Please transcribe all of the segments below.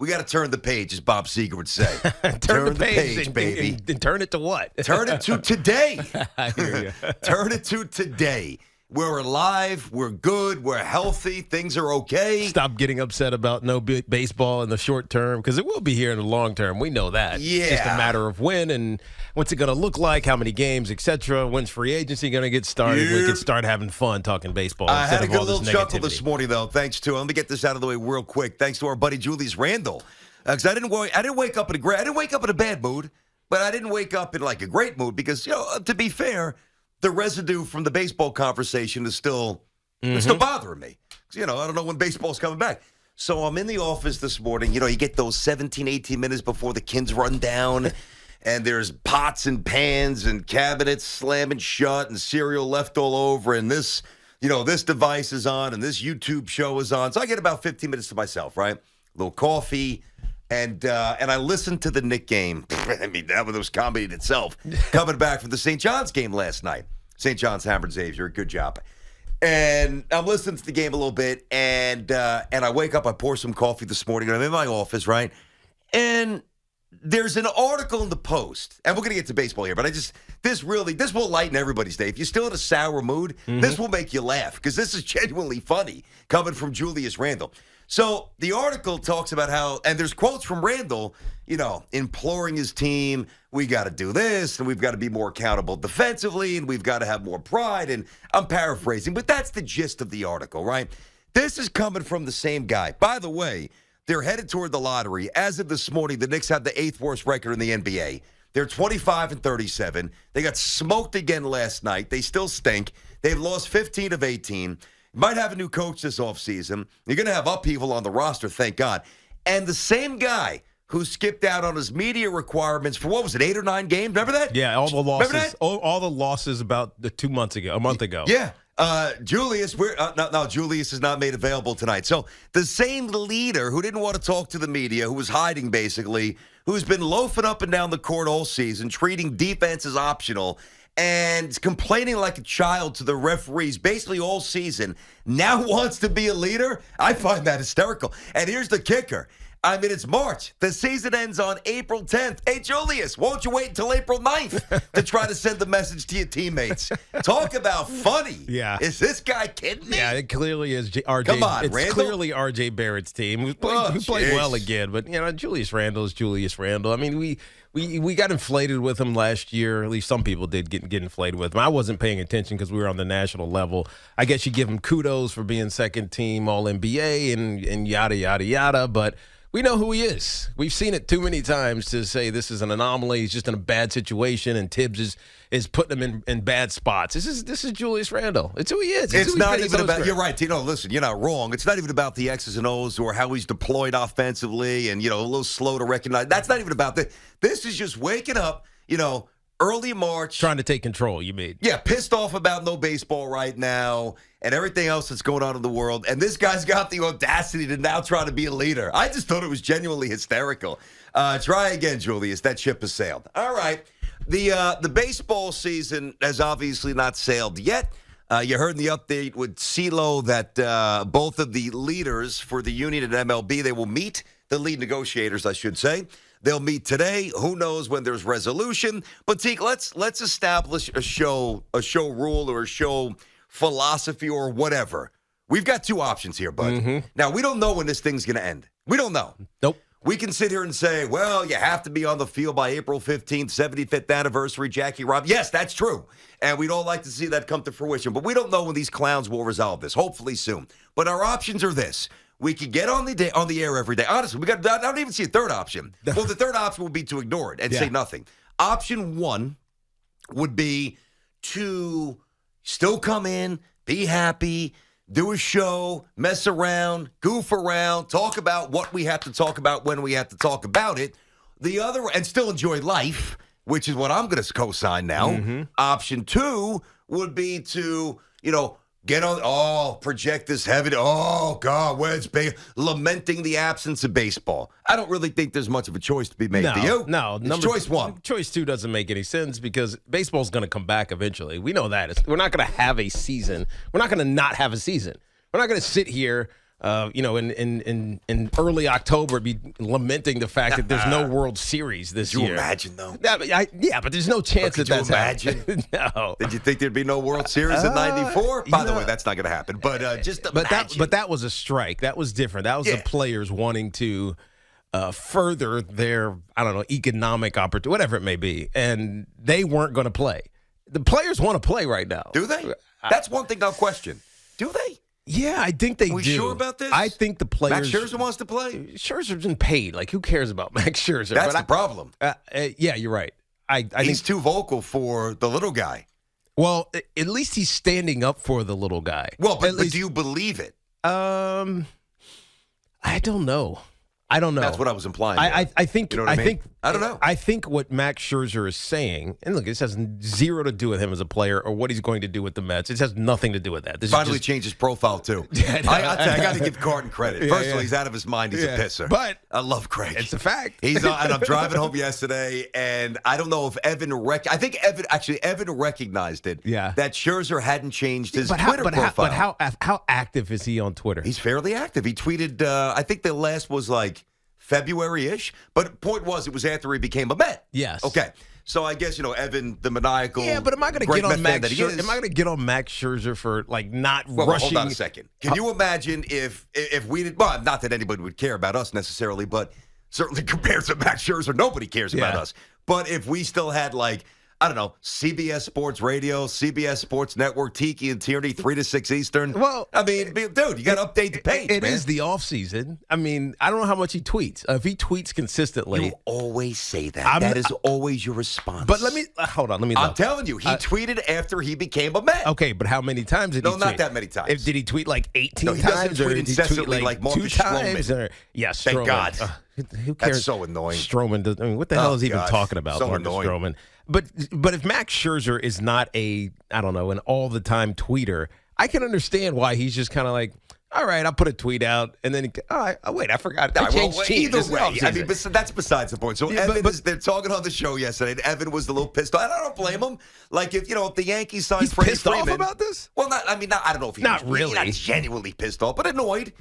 We got to turn the page, as Bob Seger would say. turn the page, baby. And turn it to what? Turn it to today. I hear you. Turn it to today. We're alive. We're good. We're healthy. Things are okay. Stop getting upset about no baseball in the short term, because it will be here in the long term. We know that. Yeah. It's just a matter of when and what's it going to look like, how many games, etc. When's free agency going to get started? We can start having fun talking baseball. I had a good all little this chuckle negativity. this morning, though. Thanks to, let me get this out of the way real quick. Thanks to our buddy Julius Randle, because I didn't wake up in a bad mood, but I didn't wake up in like a great mood because, to be fair, the residue from the baseball conversation is still bothering me. I don't know when baseball's coming back. So I'm in the office this morning. You get those 17, 18 minutes before the kids run down, and there's pots and pans and cabinets slamming shut and cereal left all over, and this device is on and this YouTube show is on. So I get about 15 minutes to myself, right? A little coffee. And I listened to the Knick game. I mean, that was comedy in itself. Coming back from the St. John's game last night. St. John's hammered Xavier. Good job. And I'm listening to the game a little bit, and I wake up, I pour some coffee this morning, and I'm in my office, right? And there's an article in the Post, and we're going to get to baseball here, but this will lighten everybody's day. If you're still in a sour mood, this will make you laugh, because this is genuinely funny, coming from Julius Randle. So the article talks about how, and there's quotes from Randle, imploring his team, we got to do this, and we've got to be more accountable defensively, and we've got to have more pride, and I'm paraphrasing, but that's the gist of the article, right? This is coming from the same guy. By the way, they're headed toward the lottery. As of this morning, the Knicks have the 8th worst record in the NBA. They're 25-37. They got smoked again last night. They still stink. They've lost 15 of 18. Might have a new coach this offseason. You're going to have upheaval on the roster, thank God. And the same guy who skipped out on his media requirements for, 8 or 9 games? Remember that? Yeah, all the losses. All the losses about a month ago. Yeah. Julius, Julius is not made available tonight. So the same leader who didn't want to talk to the media, who was hiding basically, who's been loafing up and down the court all season, treating defense as optional, and complaining like a child to the referees basically all season, now wants to be a leader? I find that hysterical. And here's the kicker. I mean, it's March. The season ends on April 10th. Hey, Julius, won't you wait until April 9th to try to send the message to your teammates? Talk about funny. Yeah. Is this guy kidding me? Yeah, it clearly is RJ. Come on, it's Randle? clearly RJ Barrett's team who played well again. But, Julius Randle is Julius Randle. I mean, we got inflated with him last year. At least some people did get inflated with him. I wasn't paying attention because we were on the national level. I guess you give him kudos for being second team All-NBA and yada, yada, yada. But we know who he is. We've seen it too many times to say this is an anomaly. He's just in a bad situation, and Tibbs is putting him in bad spots. This is Julius Randle. It's who he is. It's not even about. You're right. Listen, you're not wrong. It's not even about the X's and O's or how he's deployed offensively and a little slow to recognize. That's not even about that. This is just waking up. Early March. Trying to take control, you mean? Yeah, pissed off about no baseball right now and everything else that's going on in the world. And this guy's got the audacity to now try to be a leader. I just thought it was genuinely hysterical. Try again, Julius. That ship has sailed. All right. The baseball season has obviously not sailed yet. You heard in the update with CeeLo that both of the leaders for the union and MLB, they will meet, the lead negotiators, I should say. They'll meet today. Who knows when there's resolution? But Teak, let's establish a show rule or a show philosophy or whatever. We've got 2 options here, bud. Mm-hmm. Now, we don't know when this thing's going to end. We don't know. Nope. We can sit here and say, well, you have to be on the field by April 15th, 75th anniversary, Jackie Robinson. Yes, that's true. And we'd all like to see that come to fruition. But we don't know when these clowns will resolve this. Hopefully soon. But our options are this. We could get on the air every day. Honestly, I don't even see a third option. Well, the third option would be to ignore it and say nothing. Option 1 would be to still come in, be happy, do a show, mess around, goof around, talk about what we have to talk about when we have to talk about it. The other, and still enjoy life, which is what I'm going to co-sign now. Mm-hmm. Option 2 would be to, get on, project this heavy, God, where's baseball? Lamenting the absence of baseball. I don't really think there's much of a choice to be made. Do you? No. Choice 1. Choice 2 doesn't make any sense because baseball's going to come back eventually. We know that. We're not going to have a season. We're not going to not have a season. We're not going to sit here in early October, be lamenting the fact that there's no World Series this year. Could you imagine, though? But there's no chance that that's happening. No. Did you think there'd be no World Series in '94? By the way, that's not going to happen. But that was a strike. That was different. That was the players wanting to further their, economic opportunity, whatever it may be, and they weren't going to play. The players want to play right now. Do they? That's one thing I'll question. Do they? Yeah, I think they do. We sure about this? I think the players. Max Scherzer wants to play? Scherzer's been paid. Like, who cares about Max Scherzer? That's the problem. Yeah, you're right. I think he's too vocal for the little guy. Well, at least he's standing up for the little guy. Well, but do you believe it? I don't know. I don't know. That's what I was implying. I think. You know what I mean? I don't know. I think what Max Scherzer is saying, and look, this has zero to do with him as a player or what he's going to do with the Mets. It has nothing to do with that. This finally changed his profile too. I got to give Carton credit. First of all, he's out of his mind. He's a pisser. But I love Craig. It's a fact. And I'm driving home yesterday, and I don't know if Evan recognized it. Yeah. That Scherzer hadn't changed his Twitter profile. But how active is he on Twitter? He's fairly active. He tweeted. I think the last was like February-ish, but point was it was after he became a Met. Yes. Okay. So I guess, Evan, the maniacal. Yeah, but am I going to get on Max Scherzer? Am I going to get on Max Scherzer for not rushing? Well, hold on a second. Can you imagine if we did? Well, not that anybody would care about us necessarily, but certainly compared to Max Scherzer, nobody cares about us. But if we still had CBS Sports Radio, CBS Sports Network, Tiki and Tierney, 3 to 6 Eastern. Well, dude, you got to update the page, It is the offseason. I don't know how much he tweets. If he tweets consistently. You always say that. That is always your response. But let me, hold on, let me look. I'm telling you, he tweeted after he became a Met. Okay, but how many times did he tweet? No, not that many times. Did he tweet like 18 times? No, he doesn't tweet incessantly like Marcus 2 times? Stroman. Yes, Thank God. Who cares? That's so annoying. Stroman does. What the hell is he even talking about? So Marcus annoying. Stroman. But if Max Scherzer is not an all the time tweeter, I can understand why he's just kind of like, all right, I'll put a tweet out, and then wait, I forgot. I changed teams. Either way, that's besides the point. So they're talking on the show yesterday, and Evan was a little pissed off. I don't blame him. Like if the Yankees signed Freddie Freeman, off about this. Well, I don't know if he's not genuinely pissed off, but annoyed,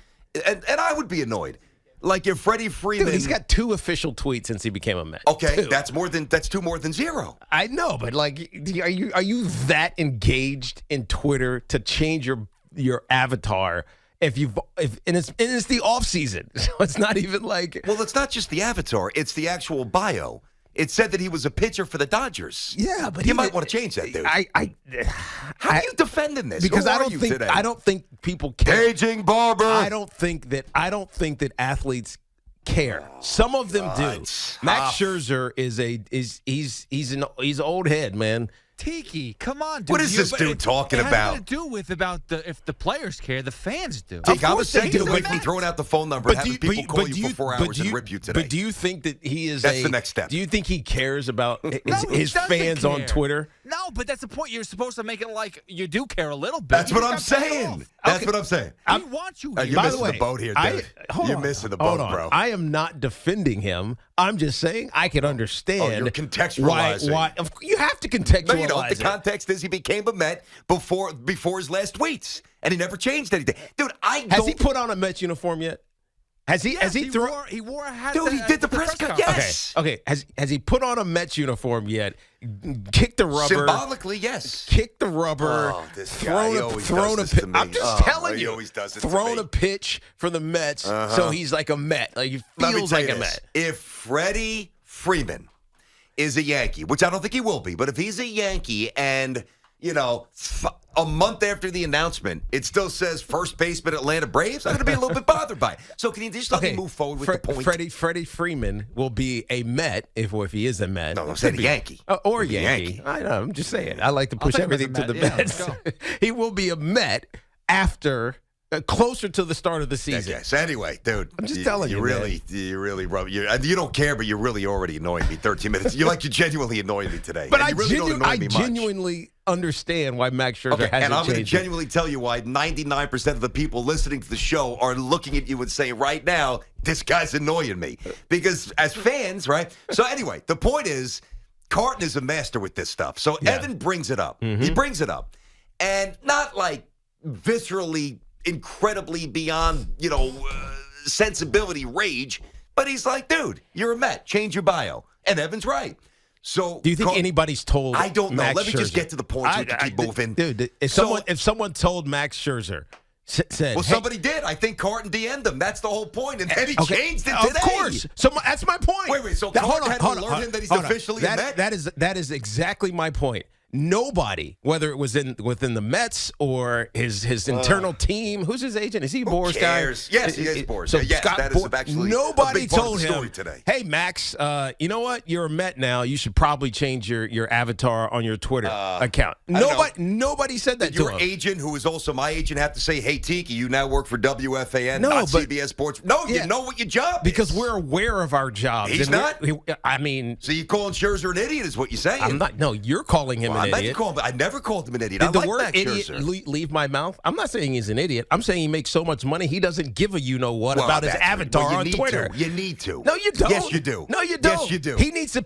and I would be annoyed. Like if Freddie Freeman, dude, he's got 2 official tweets since he became a Met. Okay, 2. that's 2 more than 0. I know, but are you that engaged in Twitter to change your avatar? And it's the off season, so it's not even like. Well, it's not just the avatar; it's the actual bio. It said that he was a pitcher for the Dodgers. Yeah, but you might want to change that, dude. How are you defending this? Because I don't think people care. Paging Barber. I don't think that athletes care. Some of them do. Max Scherzer he's an old head, man. Tiki, come on, dude. What is this dude talking about? It has nothing to do with if the players care, the fans do. Tiki, I'm a second away from throwing out the phone number and having people call you for 4 hours and rip you today. But do you think that he is That's the next step. Do you think he cares about his fans on Twitter? No, but that's the point. You're supposed to make it like you do care a little bit. That's what I'm saying. That's what I'm saying. I want you. You're missing the boat here, dude. You're missing the boat, bro. I am not defending him. I'm just saying I can understand. Oh, you're contextualizing. Why you have to contextualize. No, you don't. The context is he became a Met before his last tweets, and he never changed anything. Dude, Has he put on a Mets uniform yet? He wore a hat. Dude, he did the press conference. Yes. Okay. Has he put on a Mets uniform yet? Kicked the rubber. Symbolically, yes. Kicked the rubber. Oh, this guy, thrown a pitch. I'm just telling you. He always does it. Thrown a pitch for the Mets, so he's like a Met. Like he feels like a Met. If Freddie Freeman is a Yankee, which I don't think he will be, but if he's a Yankee and a month after the announcement, it still says first baseman Atlanta Braves, I'm going to be a little bit bothered by it. So can you just let me move forward with the point? Freddie Freeman will be a Met if he is a Met. No, I'm saying a Yankee. Or a Yankee. I know, I'm just saying. I like to push everything to the Mets. He will be a Met after closer to the start of the season. Yes. Anyway, dude, I'm just telling you, you really rub. You don't care, but you're really already annoying me. 13 minutes. You're genuinely annoying me today. But I genuinely understand why Max Scherzer hasn't changed. And I'm going to genuinely tell you why 99% of the people listening to the show are looking at you and saying right now, this guy's annoying me. Because as fans, right? So anyway, the point is, Carton is a master with this stuff. So Evan brings it up. Mm-hmm. He brings it up. And not like viscerally incredibly beyond, sensibility rage. But he's like, dude, you're a Met. Change your bio. And Evan's right. So do you think anybody's told? I don't know. Max Let me just Scherzer? get to the point so we can keep moving. Dude, if someone told Max Scherzer, said, well, hey, somebody did. I think Carton DM'd him. That's the whole point. And then he changed it today. Of course. So that's my point. Wait. So Carton had to alert him that he's officially a Met? That is exactly my point. Nobody, whether it was within the Mets or his internal team, who's his agent? Is he Boris guy? Yes, he is Boris. So yes, Scott that is actually nobody a big part told of the him story today. Hey Max, you know what? You're a Met now. You should probably change your avatar on your Twitter account. Nobody said that Did to your him. agent, who is also my agent, have to say, "Hey Tiki, you now work for WFAN, No, not but- CBS Sports"? No, you know what your job because is. we're aware of our jobs. He's and not? I mean, So you calling Scherzer an idiot is what you're saying. I'm not. No, you're calling him Well, an idiot. I never called him an idiot. Did I the like word Max idiot Scherzer. leave my mouth? I'm not saying he's an idiot. I'm saying he makes so much money he doesn't give a what Well, about his that's right. avatar Well, you on need Twitter. to. You need to. No, you don't. Yes, you do. No, you don't. Yes, you do. He needs to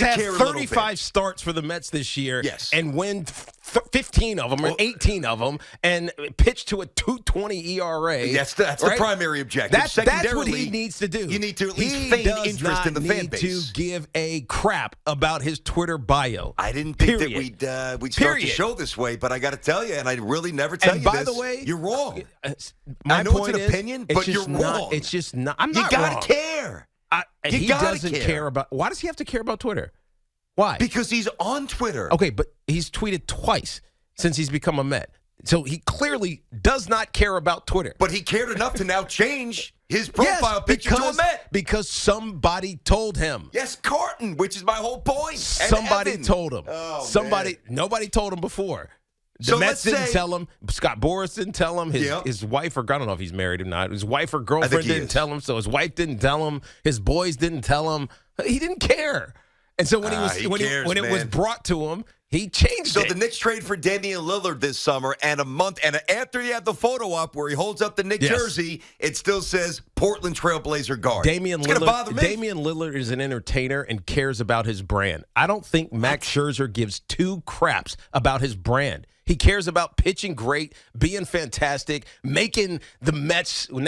have care a little 35 bit. starts for the Mets this year. Yes. And win 15 of them or 18 of them and pitch to a 2.20 ERA. That's the right? primary objective. That's what he Secondarily, needs to do. You need to at least He feign does interest not in the fan base. need to give a crap about his Twitter bio. I didn't think Period. that we'd start the Period. show this way, but I got to tell you, and I really never tell And you by this, the way, you're wrong. My I know point it's an is, opinion, it's but just you're not- wrong. It's just not. I'm You not gotta wrong. care. You He gotta doesn't care. care about. Why does he have to care about Twitter? Why? Because he's on Twitter. Okay, but he's tweeted twice since he's become a Met. So he clearly does not care about Twitter. But he cared enough to now change his profile picture to a Met. Because somebody told him. Yes, Carton, which is my whole point. And Somebody Evan. told him. Oh, Somebody. man. Nobody told him before. The So Mets let's didn't say- tell him. Scott Boras didn't tell him. Yep. His wife, or I don't know if he's married or not. His wife or girlfriend think he didn't is. tell him. So his wife didn't tell him. His boys didn't tell him. He didn't care. And so when when it was man. brought to him, he changed So it. the Knicks trade for Damian Lillard this summer, and a month, and after he had the photo up where he holds up the Knicks Yes. jersey, it still says Portland Trailblazer guard. Damian It's gonna bother Lillard, me. Damian Lillard is an entertainer and cares about his brand. I don't think Max Scherzer gives two craps about his brand. He cares about pitching great, being fantastic, making the Mets one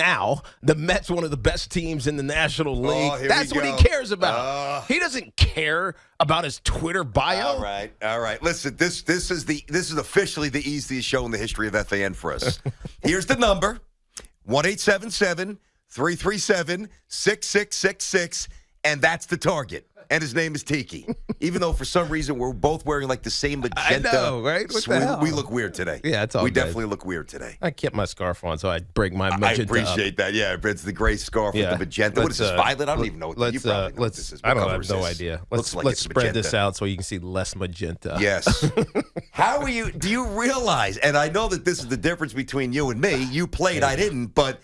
of the best teams in the National League. here That's we what he go. cares about. He doesn't care about his Twitter bio. All right. Listen, this is officially the easiest show in the history of FAN for us. Here's the number: 1-877-337-6666, and that's the target. And his name is Tiki. Even though for some reason we're both wearing like the same magenta. I know, right? What the hell? We look weird today. Yeah, it's all We good. definitely look weird today. I kept my scarf on, so I break my I magenta up. appreciate that. Yeah, it's the gray scarf with the magenta. What is this, violet? I don't even know. You probably know what this is. What I don't color have is no this? idea. Looks like Let's it's spread this magenta. out so you can see less magenta. Yes. How are you? Do you realize? And I know that this is the difference between you and me. You played, I didn't. But,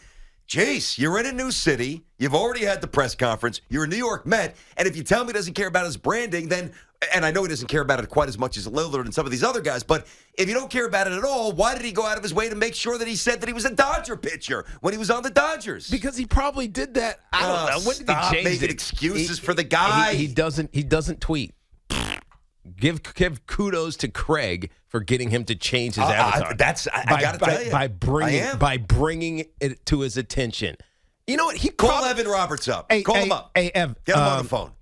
Jace, you're in a new city. You've already had the press conference. You're a New York Met. And if you tell me he doesn't care about his branding, then, and I know he doesn't care about it quite as much as Lillard and some of these other guys, but if you don't care about it at all, why did he go out of his way to make sure that he said that he was a Dodger pitcher when he was on the Dodgers? Because he probably did that. I don't know. When did he Stop change making it? excuses for the guy. He doesn't tweet. Give kudos to Craig for getting him to change his avatar. I got to tell you. by bringing it to his attention. You know what? He Call Evan Roberts up. Call him up. Hey, Ev, Get him on the phone.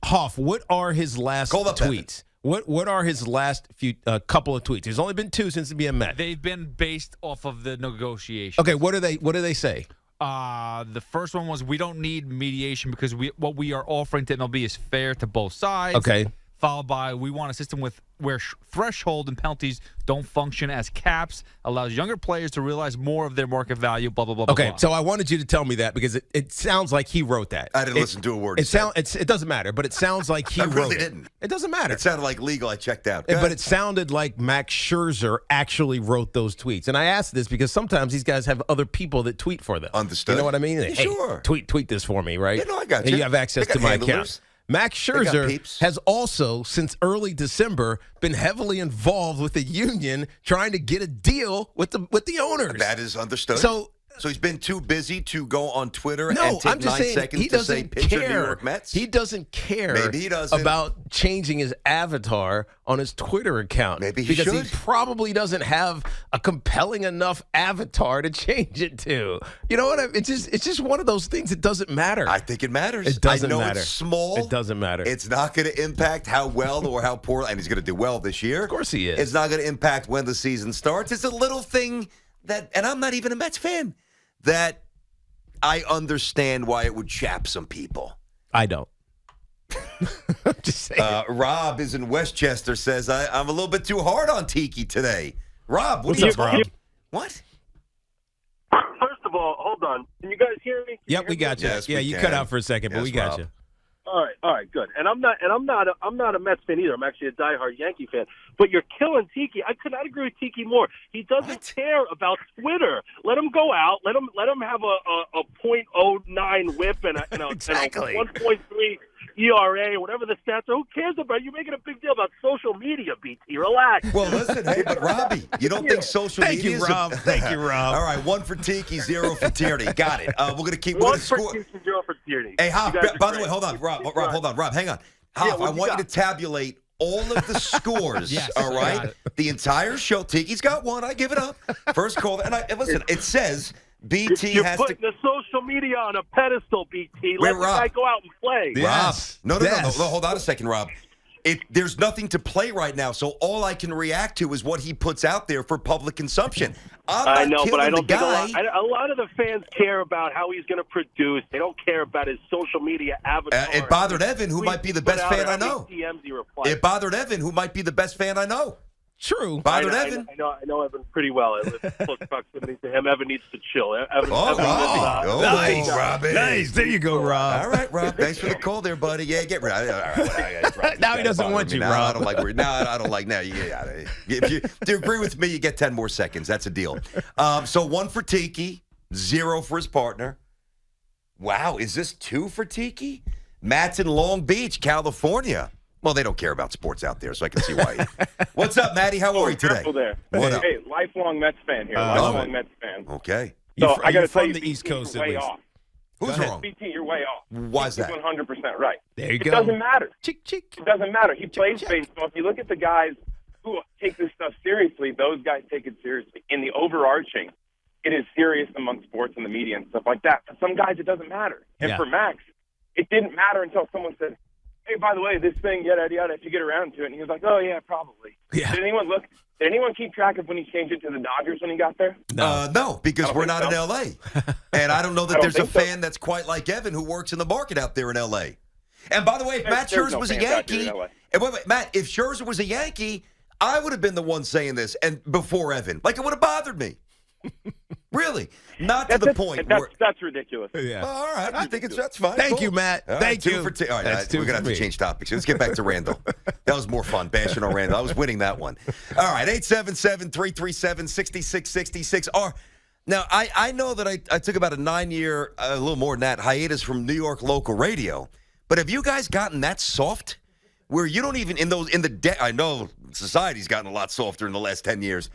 Hoff, what are his last Call up tweets? What are his last few couple of tweets? There's only been two since being met. They've been based off of the negotiation. Okay, what do they say? The first one was, we don't need mediation because what we are offering to MLB is fair to both sides. Okay. Followed by, we want a system where threshold and penalties don't function as caps, allows younger players to realize more of their market value, blah, blah, blah, Okay, blah, blah. so I wanted you to tell me that because it sounds like he wrote that. I didn't listen to a word. It doesn't matter, but it sounds like he I wrote really it. didn't. It doesn't matter. It sounded like legal. I checked out. Go But ahead. it sounded like Max Scherzer actually wrote those tweets. And I asked this because sometimes these guys have other people that tweet for them. Understood. You know what I mean? Yeah, Hey, sure. tweet this for me, right? Yeah, no, I got And you. you have access They to got my handlers. account. Max got Scherzer peeps. has also, since early December, been heavily involved with the union trying to get a deal with the owners. That is understood. So So he's been too busy to go on Twitter and No, take I'm just 9 saying seconds he to say doesn't picture New care. York Mets? He doesn't care Maybe he doesn't. about changing his avatar on his Twitter account. Maybe he because should. he probably doesn't have a compelling enough avatar to change it to. You know what? It's just one of those things. It doesn't matter. I think it matters. It doesn't I know matter. It's small. It doesn't matter. It's not going to impact how well or how poor, and he's going to do well this year. Of course he is. It's not going to impact when the season starts. It's a little thing that, and I'm not even a Mets fan, that I understand why it would chap some people. I don't. I'm just saying. Rob is in Westchester, says, I'm a little bit too hard on Tiki today. Rob, what What's are you up, Rob? talking? What? First of all, hold on. Can you guys hear me? Yep, we got you. Yes, yeah, we you can. cut out for a second, but Yes, we got Rob. you. All right, good. And I'm not a Mets fan either. I'm actually a diehard Yankee fan. But you're killing Tiki. I could not agree with Tiki more. He doesn't care about Twitter. Let him go out. Let him have a .09 whip and a Exactly. 1.3 ERA, whatever the stats are. Who cares about? You're making a big deal about social media, BT. Relax. Well, listen, hey, but Robbie, you don't think social Thank media you, is Rob. Thank you, Rob. All right, 1 for Tiki, 0 for Tierney. Got it. We're going to keep One winning for score. Tiki, 0 for Tierney. Hey, Hoff, You guys are by the great. way, hold on, Rob, hold on, Rob, hang on. Yeah, Hoff, what I you want you got? to tabulate all of the scores, Yes, all I got right? it. The entire show. Tiki's got one. I give it up. First call. And listen, it says BT You're has to. putting the social media on a pedestal, BT. Wait, Let the Rob. guy go out and play. Yes. Rob. No, Yes. hold on a second, Rob. There's nothing to play right now, so all I can react to is what he puts out there for public consumption. I know, but I don't the think guy. a lot of the fans care about how he's going to produce. They don't care about his social media avatar. It bothered Evan, who might be the best fan I know. DMs he replies. It bothered Evan, who might be the best fan I know. True. Bothered I Evan. know Evan pretty well. I live close proximity to him. Evan needs to chill. Evan, Oh, Evan Robbie. Oh, nice. Robbie. Nice. There you go, Rob. All right, Rob. Thanks for the call there, buddy. Yeah, get rid of it. Now he doesn't want you, now, Rob. I don't like. Now I don't like. Now, yeah. If you agree with me, you get 10 more seconds. That's a deal. So 1 for Tiki, 0 for his partner. Wow, is this 2 for Tiki? Matt's in Long Beach, California. Well, they don't care about sports out there, so I can see why. What's up, Matty? How are you today? Careful there. What up? Hey, lifelong Mets fan here. love Lifelong it. Mets fan. Okay. You're So fr- I got you're to tell from you, the East BT, Coast, you're at way least. off. Who's wrong? BT, you're way off. Why's He's that? 100% right. There you It go. doesn't matter. Chick, chick. It doesn't matter. He plays check. baseball. If you look at the guys who take this stuff seriously, those guys take it seriously. In the overarching, it is serious among sports and the media and stuff like that. For some guys, it doesn't matter. And Yeah. for Max, it didn't matter until someone said, hey, by the way, this thing, yada, yada, if you get around to it. And he was like, oh, yeah, probably. Yeah. Did anyone look? Did anyone keep track of when he changed it to the Dodgers when he got there? No, because I don't we're think not in so. L.A. And I don't know that I don't there's a think so. fan that's quite like Evan who works in the market out there in L.A. And by the way, if Matt There's Scherzer no was a fans out here in Yankee, LA. and wait, Matt, if Scherzer was a Yankee, I would have been the one saying this and before Evan. Like, it would have bothered me. Really. Not to the point where... That's ridiculous. Yeah. Oh, all right. I think that's fine. Thank Cool. you, Matt. All right, Thank 2 you. for All right, That's 2 we're going to for have me. to change topics. Let's get back to Randall. That was more fun, bashing on Randall. I was winning that one. All right, 877-337-6666. Now, I know that I took about a 9-year, a little more than that, hiatus from New York local radio. But have you guys gotten that soft where you don't even, I know society's gotten a lot softer in the last 10 years,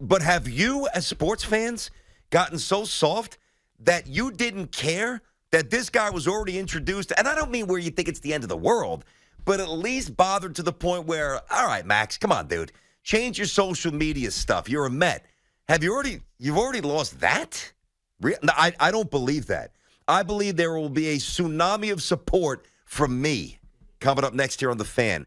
but have you, as sports fans, gotten so soft that you didn't care that this guy was already introduced? And I don't mean where you think it's the end of the world, but at least bothered to the point where, all right, Max, come on, dude, change your social media stuff. You're a Met. You've already lost that? I don't believe that. I believe there will be a tsunami of support from me coming up next here on The Fan.